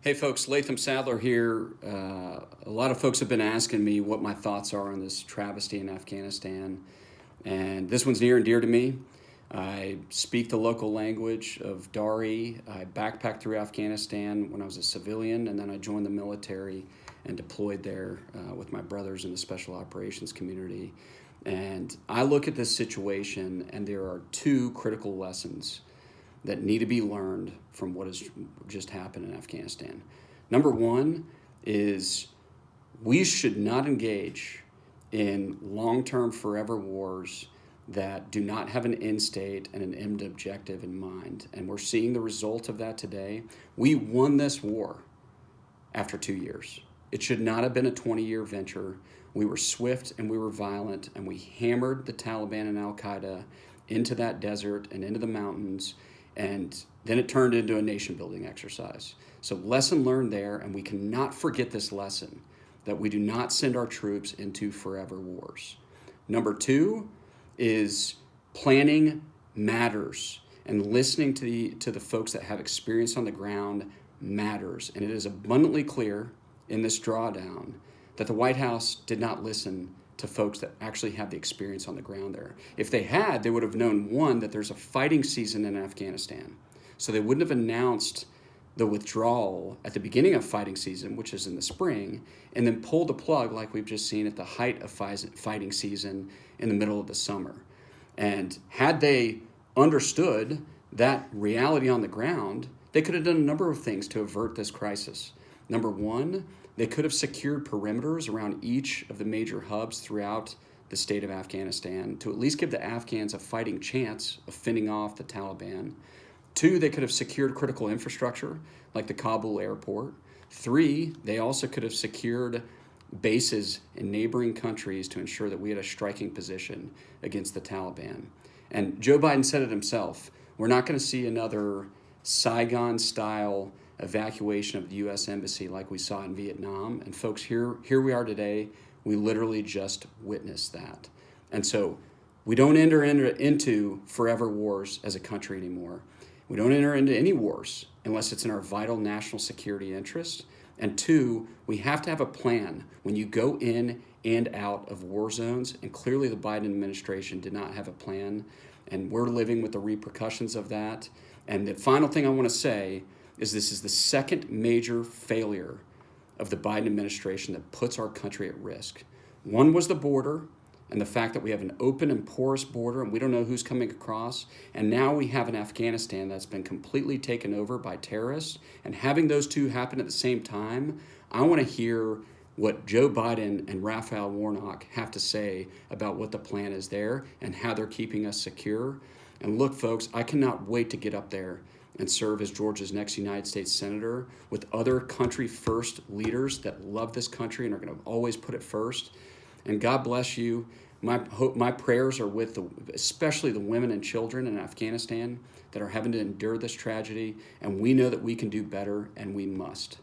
Hey folks, Latham Saddler here. A lot of folks have been asking me what my thoughts are on this travesty in Afghanistan, and this one's near and dear to me. I speak the local language of Dari. I backpacked through Afghanistan when I was a civilian, and then I joined the military and deployed there with my brothers in the special operations community. And I look at this situation, and there are two critical lessons that need to be learned from what has just happened in Afghanistan. Number one is we should not engage in long-term forever wars that do not have an end state and an end objective in mind. And we're seeing the result of that today. We won this war after 2 years. It should not have been a 20-year venture. We were swift and we were violent, and we hammered the Taliban and Al-Qaeda into that desert and into the mountains, and then it turned into a nation-building exercise. So lesson learned there, and we cannot forget this lesson, that we do not send our troops into forever wars. Number two is planning matters, and listening to the folks that have experience on the ground matters. And it is abundantly clear in this drawdown that the White House did not listen to folks that actually have the experience on the ground there. If they had, they would have known, one, that there's a fighting season in Afghanistan. So they wouldn't have announced the withdrawal at the beginning of fighting season, which is in the spring, and then pulled the plug like we've just seen at the height of fighting season in the middle of the summer. And had they understood that reality on the ground, they could have done a number of things to avert this crisis. Number one, they could have secured perimeters around each of the major hubs throughout the state of Afghanistan to at least give the Afghans a fighting chance of fending off the Taliban. Two, they could have secured critical infrastructure like the Kabul airport. Three, they also could have secured bases in neighboring countries to ensure that we had a striking position against the Taliban. And Joe Biden said it himself, we're not going to see another Saigon-style evacuation of the U.S. Embassy like we saw in Vietnam. And folks, here we are today. We literally just witnessed that. And so we don't enter into forever wars as a country anymore. We don't enter into any wars unless it's in our vital national security interest. And two, we have to have a plan when you go in and out of war zones. And clearly the Biden administration did not have a plan. And we're living with the repercussions of that. And the final thing I want to say is this is the second major failure of the Biden administration that puts our country at risk. One was the border, and the fact that we have an open and porous border and we don't know who's coming across. And now we have an Afghanistan that's been completely taken over by terrorists. And having those two happen at the same time, I want to hear what Joe Biden and Raphael Warnock have to say about what the plan is there and how they're keeping us secure. And look, folks, I cannot wait to get up there and serve as Georgia's next United States Senator with other country-first leaders that love this country and are going to always put it first. And God bless you. My prayers are with especially the women and children in Afghanistan that are having to endure this tragedy. And we know that we can do better, and we must.